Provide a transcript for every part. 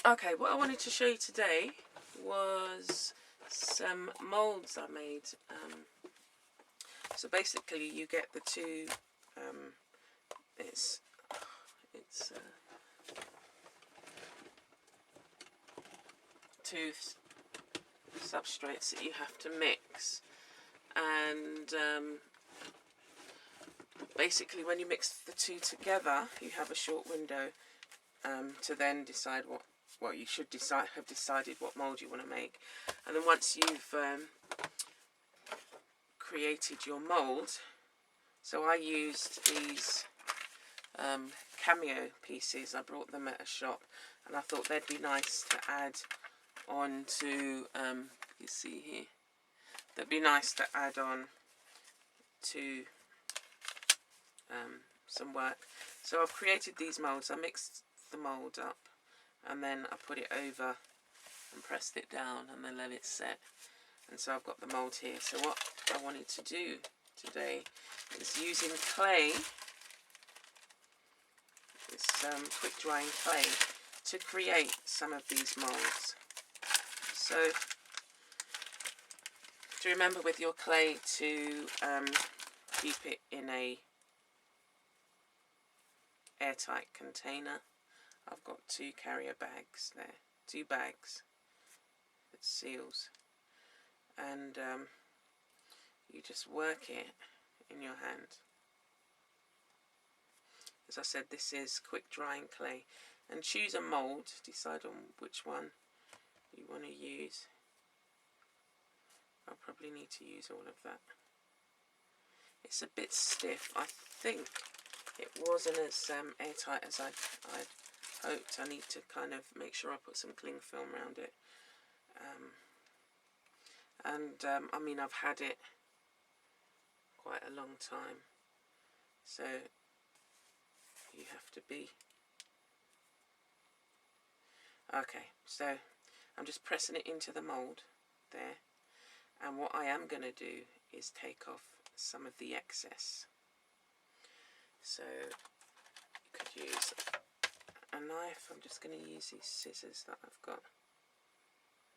Okay, what I wanted to show you today was some moulds I made. So basically you get the two, it's two substrates that you have to mix, and basically when you mix the two together you have a short window to then decide what you should have decided what mould you want to make. And then once you've created your mould, so I used these cameo pieces. I brought them at a shop and I thought they'd be nice to add on to, you see here, they'd be nice to add on to some work. So I've created these moulds. I mixed the mould up and then I put it over and pressed it down and then let it set. And so I've got the mould here. So what I wanted to do today is using clay, this quick drying clay, to create some of these moulds. So to remember with your clay to keep it in a airtight container. I've got 2 carrier bags there, 2 bags that seals, and you just work it in your hand. As I said, this is quick drying clay, and choose a mould, decide on which one you want to use. I'll probably need to use all of that. It's a bit stiff. I think it wasn't as airtight as I'd hoped. I need to kind of make sure I put some cling film around it. I mean, I've had it quite a long time, so you have to be... Okay, so I'm just pressing it into the mould there, and what I am going to do is take off some of the excess. So you could use a knife. I'm just going to use these scissors that I've got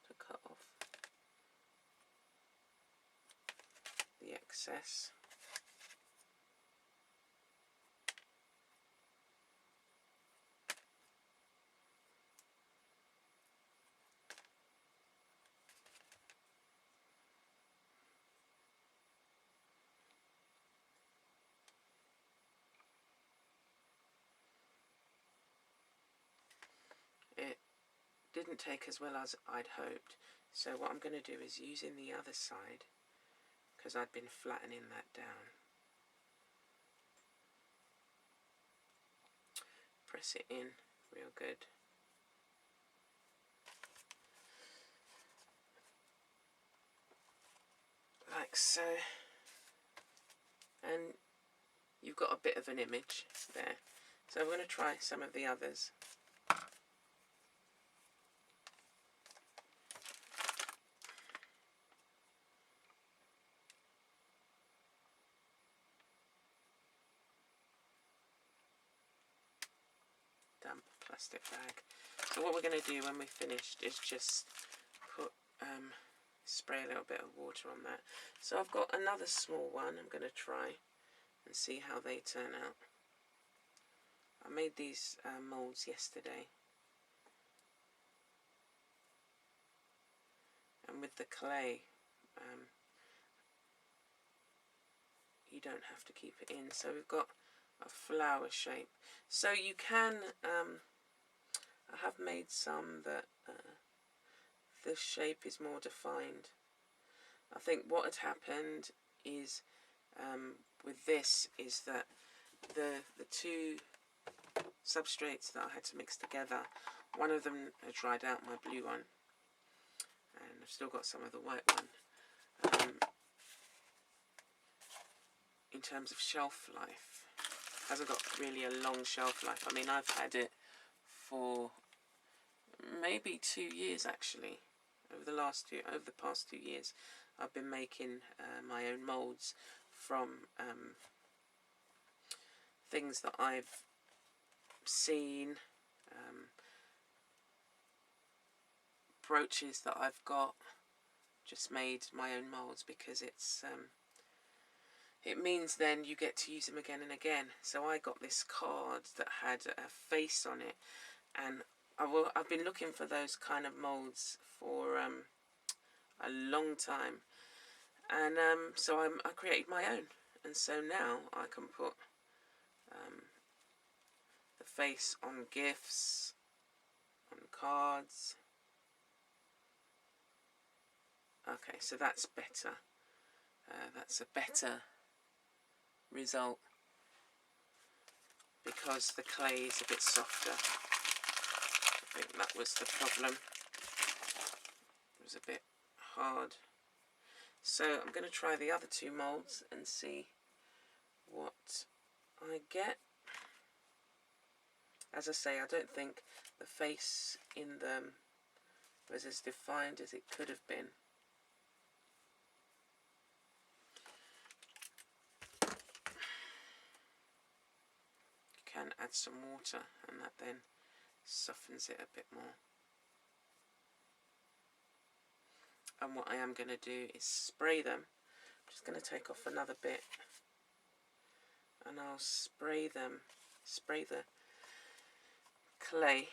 to cut off the excess. It didn't take as well as I'd hoped, so what I'm going to do is using the other side, because I'd been flattening that down, press it in real good. Like so. And you've got a bit of an image there. So I'm going to try some of the others. Damp plastic bag. So what we're going to do when we're finished is just put spray a little bit of water on that. So I've got another small one. I'm going to try and see how they turn out. I made these moulds yesterday, and with the clay you don't have to keep it in. So we've got a flower shape. So you can, I have made some that the shape is more defined. I think what had happened is with this is that the 2 substrates that I had to mix together, one of them had dried out, my blue one, and I've still got some of the white one. In terms of shelf life, hasn't got really a long shelf life. I mean, I've had it for maybe 2 years actually. Over the past 2 years, I've been making my own moulds from things that I've seen, brooches that I've got, just made my own moulds, because it's it means then you get to use them again and again. So I got this card that had a face on it, and I've been looking for those kind of moulds for a long time, and so I created my own, and so now I can put the face on gifts, on cards. Okay, so that's better. That's a better result because the clay is a bit softer. I think that was the problem. It was a bit hard. So I'm going to try the other two moulds and see what I get. As I say, I don't think the face in them was as defined as it could have been. You can add some water and that then softens it a bit more. And what I am going to do is spray them. I'm just going to take off another bit and I'll spray them, spray the clay.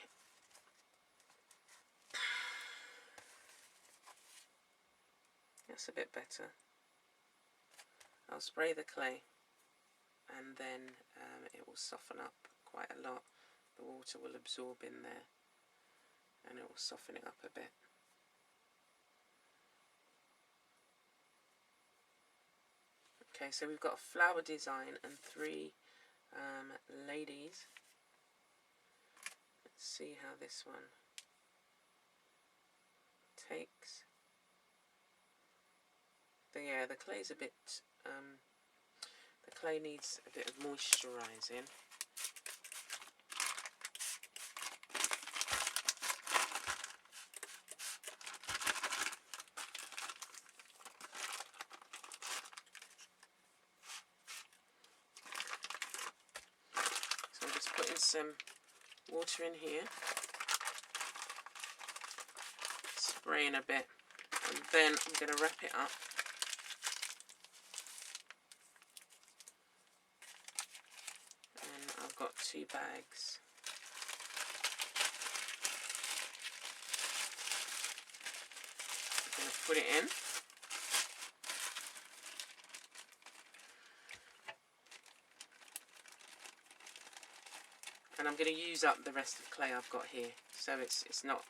That's a bit better. I'll spray the clay and then it will soften up quite a lot. The water will absorb in there and it will soften it up a bit. Okay, so we've got a flower design and three ladies. Let's see how this one takes. Yeah, the clay's a bit, the clay needs a bit of moisturising. So I'm just putting some water in here, spraying a bit, and then I'm going to wrap it up. I've got 2 bags. I'm going to put it in. And I'm going to use up the rest of the clay I've got here, so it's not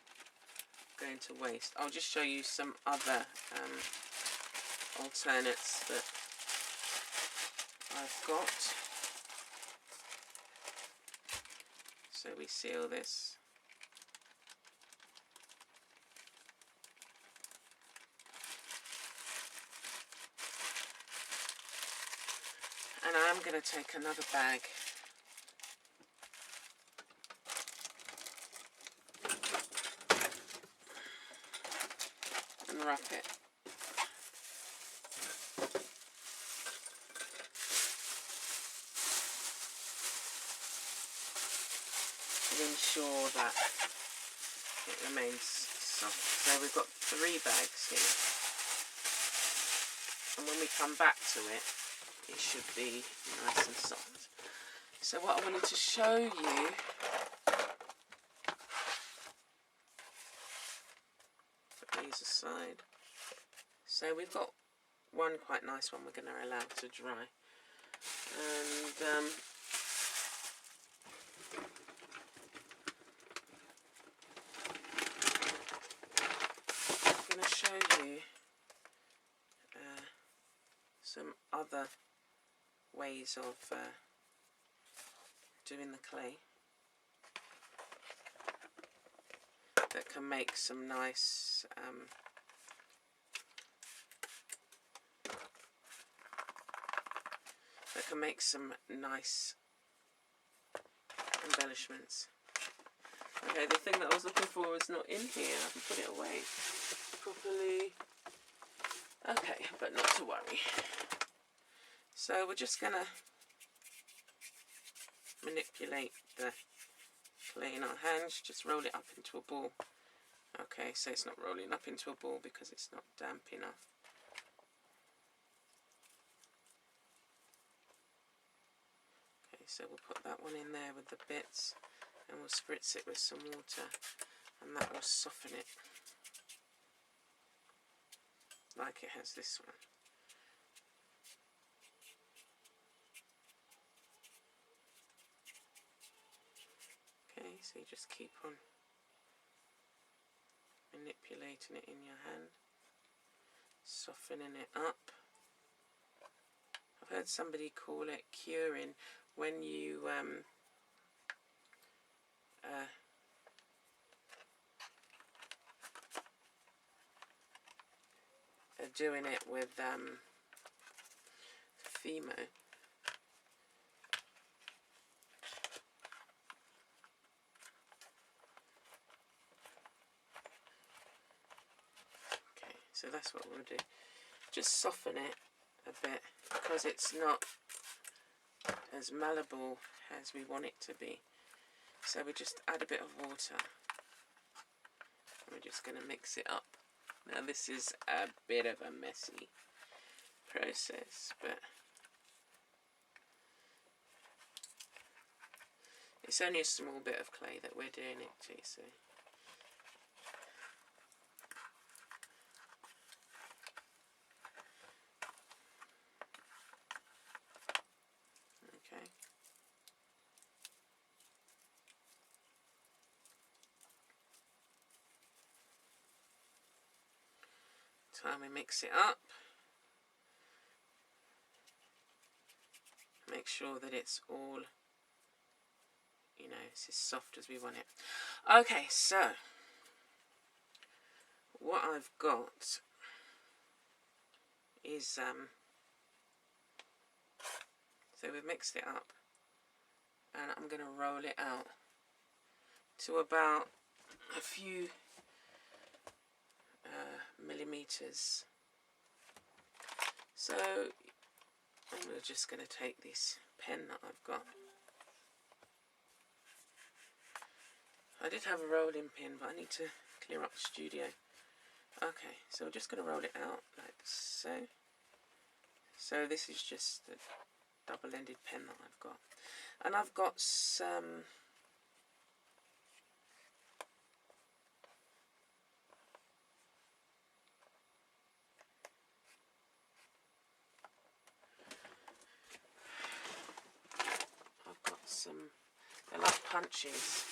going to waste. I'll just show you some other alternates that I've got. So we seal this. And I'm going to take another bag and wrap it. To ensure that it remains soft. So we've got 3 bags here, and when we come back to it, it should be nice and soft. So what I wanted to show you, put these aside. So we've got one quite nice one we're going to allow to dry, and I'm going to show you some other ways of doing the clay that can make some nice embellishments. Okay, the thing that I was looking for was not in here. I can put it away properly. Okay, but not to worry. So we're just going to manipulate the clay in our hands, just roll it up into a ball Okay, so it's not rolling up into a ball because it's not damp enough. Okay, so we'll put that one in there with the bits, and we'll spritz it with some water, and that will soften it like it has this one. Okay, so you just keep on manipulating it in your hand, softening it up. I've heard somebody call it curing when you are doing it with Fimo. Okay, so that's what we'll do. Just soften it a bit because it's not as malleable as we want it to be. So we just add a bit of water. We're just going to mix it up. Now this is a bit of a messy process, but it's only a small bit of clay that we're doing it to, so. Okay. Time we mix it up. Make sure that it's all, you know, it's as soft as we want it. Okay, so what I've got is so we've mixed it up, and I'm going to roll it out to about a few millimeters. So I'm just going to take this pen that I've got. I did have a rolling pin, but I need to clear up the studio. Okay, so we're just going to roll it out like so. So this is just the double-ended pen that I've got. And I've got some they're like punches.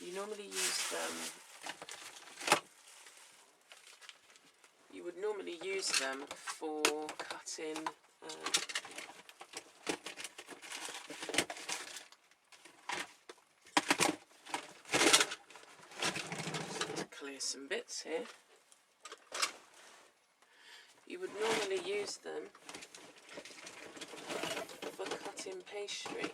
You normally use them, you would normally use them for cutting just to clear some bits here. You would normally use them for cutting pastry.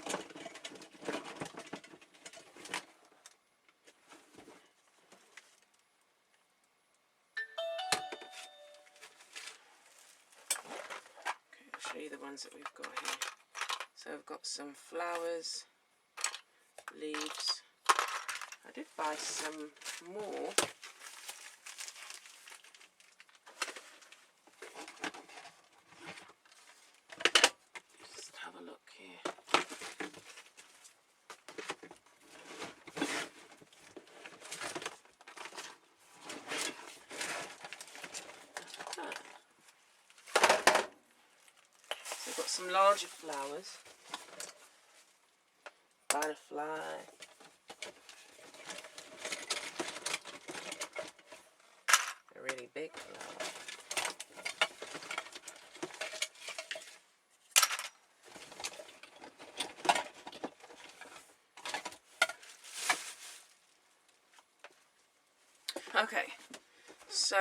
Show you the ones that we've got here. So I've got some flowers, leaves. I did buy some more. Just have a look here. Some larger flowers, butterfly, a really big flower, okay, so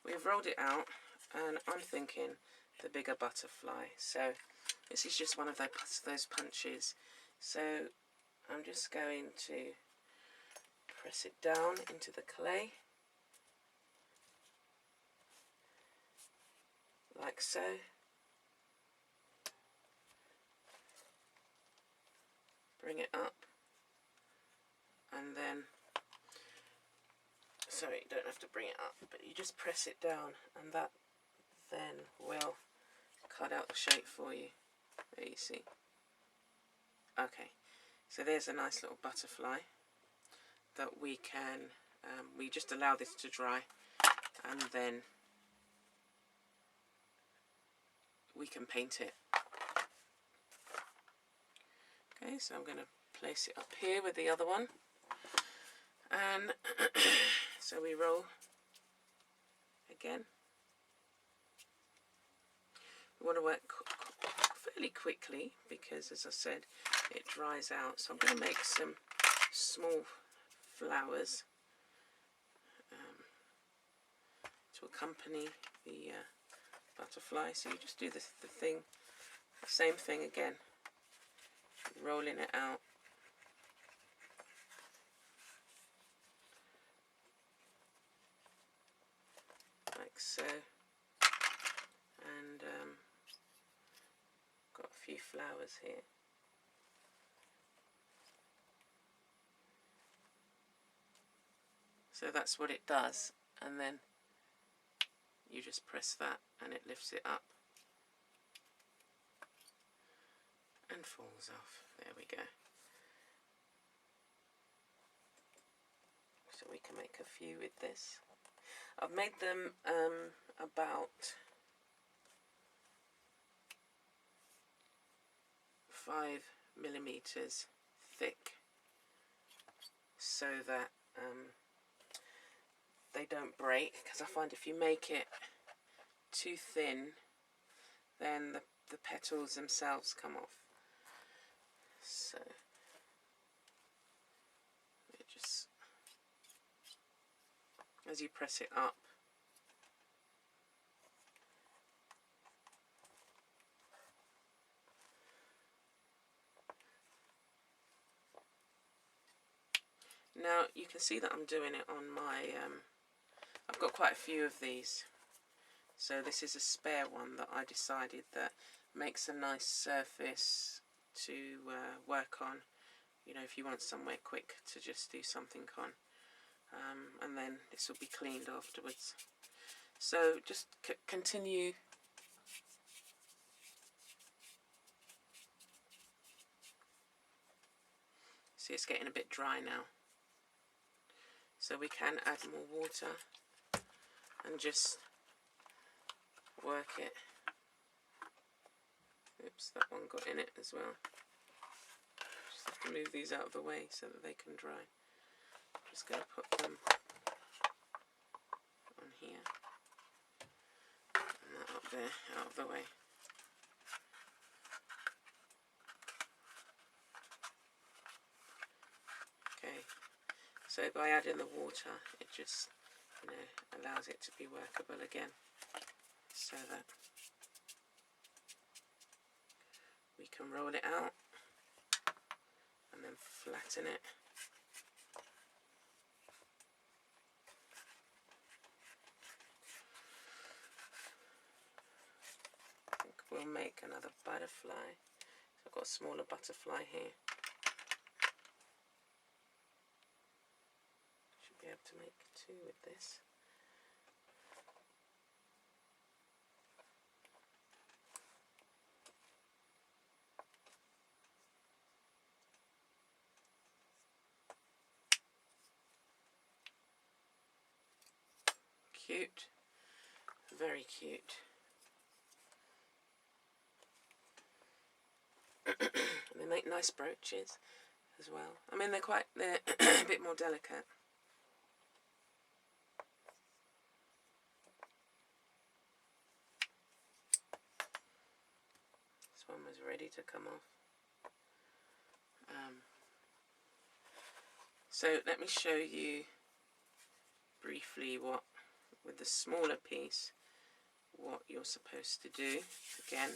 we've rolled it out, and I'm thinking the bigger butterfly. So this is just one of those punches. So I'm just going to press it down into the clay like so. Bring it up, and then sorry, you don't have to bring it up, but you just press it down, and that then will cut out the shape for you. There you see. Okay, so there's a nice little butterfly that we can, we just allow this to dry, and then we can paint it. Okay, so I'm going to place it up here with the other one, and so we roll again. We want to work fairly quickly because, as I said, it dries out. So I'm going to make some small flowers to accompany the butterfly. So you just do the same thing again, rolling it out. Like so. And got a few flowers here. So that's what it does, and then you just press that and it lifts it up and falls off. There we go. So we can make a few with this. I've made them about 5mm thick, so that they don't break, because I find if you make it too thin, then the petals themselves come off. So it just, as you press it up, now you can see that I'm doing it on my, I've got quite a few of these, so this is a spare one that I decided that makes a nice surface to work on, you know, if you want somewhere quick to just do something on, and then this will be cleaned afterwards. So just continue. See, it's getting a bit dry now, so we can add more water and just work it. Oops, that one got in it as well. Just have to move these out of the way so that they can dry. I'm just going to put them on here, and that up there, out of the way. Okay, so by adding the water, it just, you know, allows it to be workable again, so that we can roll it out and then flatten it. I think we'll make another butterfly. So I've got a smaller butterfly here. Should be able to make two with this. Cute, very cute. And they make nice brooches as well. I mean, they're a bit more delicate. This one was ready to come off. So let me show you briefly what, with the smaller piece, what you're supposed to do again.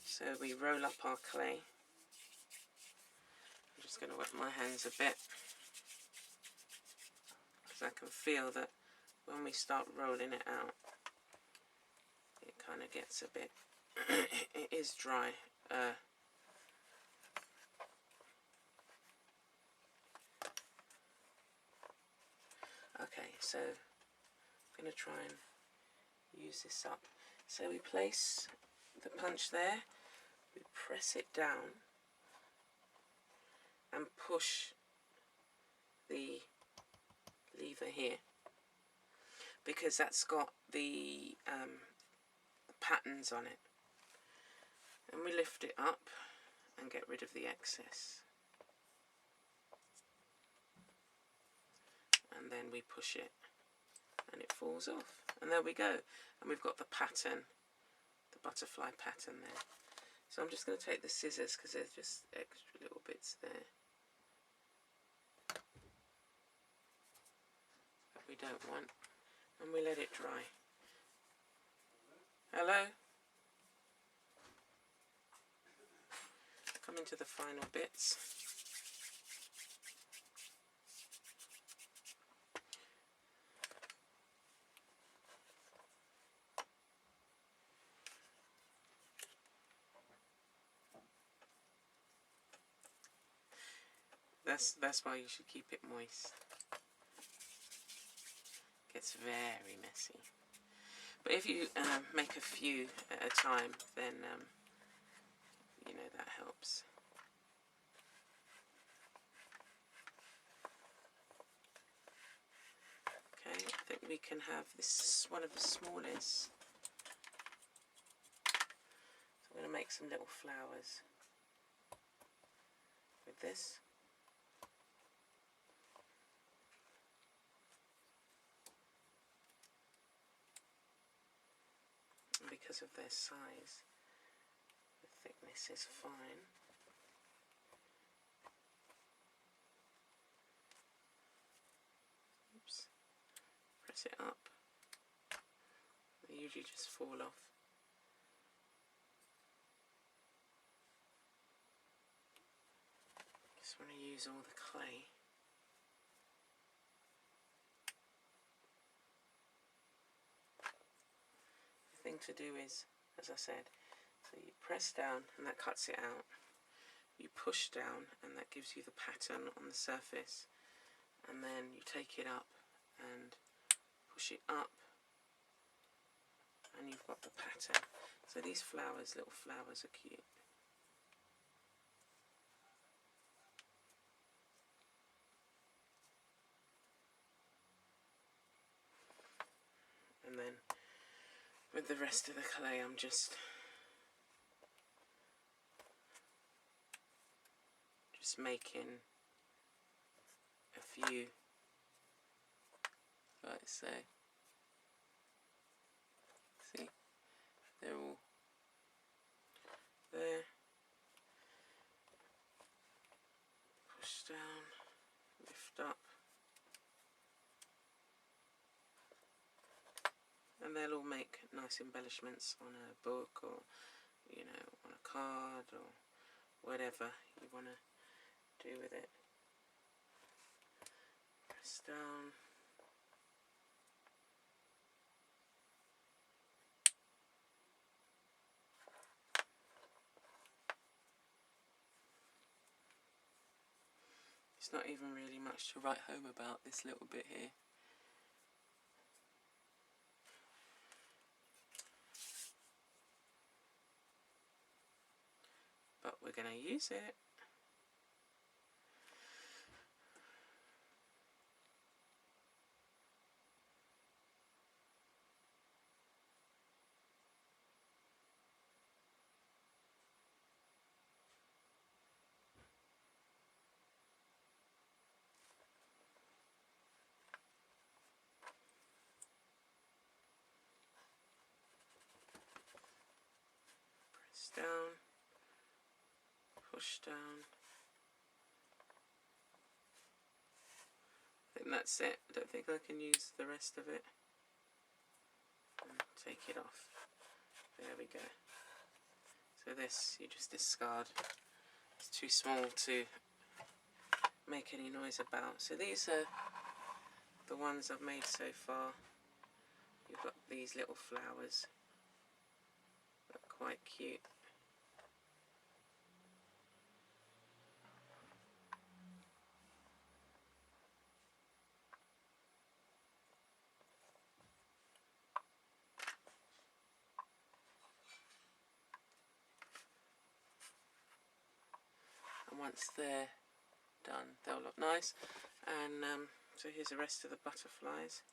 So we roll up our clay. I'm just going to wet my hands a bit, because I can feel that when we start rolling it out, it kind of gets a bit, it is dry. Okay, so I'm going to try and use this up. So we place the punch there, we press it down and push the lever here, because that's got the patterns on it. And we lift it up and get rid of the excess. And then we push it and it falls off. And there we go. And we've got the pattern, the butterfly pattern there. So I'm just going to take the scissors because there's just extra little bits there that we don't want. And we let it dry. Hello? Come into the final bits. That's why you should keep it moist. It gets very messy. But if you make a few at a time, then you know, that helps. Okay, I think we can have this, one of the smallest. So I'm going to make some little flowers with this. And because of their size, the thickness is fine. Oops. Press it up. They usually just fall off. Just want to use all the clay. The thing to do is, as I said, so you press down and that cuts it out. You push down and that gives you the pattern on the surface. And then you take it up and push it up and you've got the pattern. So these flowers, little flowers, are cute. And then with the rest of the clay I'm just making a few, like so. See, they're all there. Push down, lift up, and they'll all make nice embellishments on a book, or you know, on a card, or whatever you want to do with it. Press down. It's not even really much to write home about, this little bit here. But we're going to use it. Press down, push down. I think that's it. I don't think I can use the rest of it. And take it off. There we go. So this you just discard. It's too small to make any noise about. So these are the ones I've made so far. You've got these little flowers. They're quite cute. once they're done, they'll look nice. And so here's the rest of the butterflies.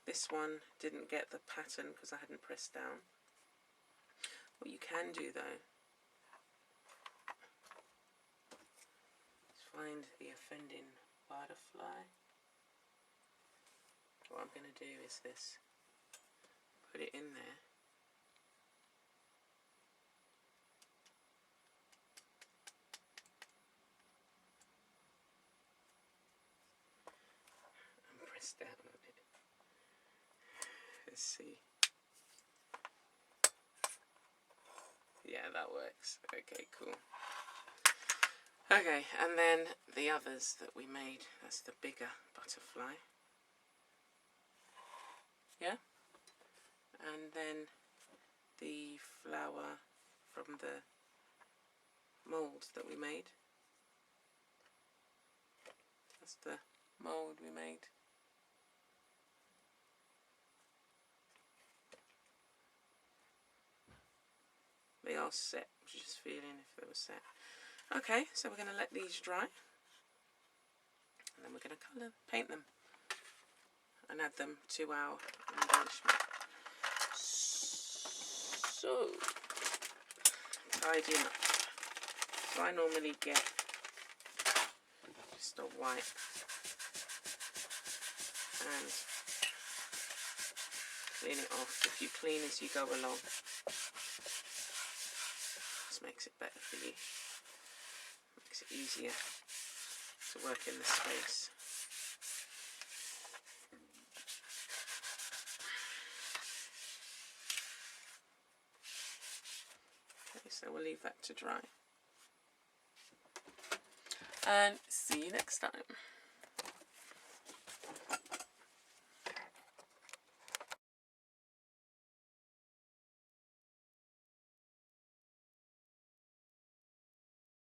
This one didn't get the pattern because I hadn't pressed down. What you can do though is find the offending butterfly. What I'm going to do is this. Put it in there. And press down on it. Let's see. Yeah, that works. Okay, cool. Okay, and then the others that we made, that's the bigger butterfly. Yeah? And then the flower from the mould that we made. That's the mould we made. They are set, just feeling if they were set. Okay, so we're going to let these dry. And then we're going to paint them. And add them to our embellishment. So, tidying up. So I normally get just a wipe and clean it off. If you clean as you go along, this makes it better for you. Makes it easier to work in the space. So we'll leave that to dry. And see you next time.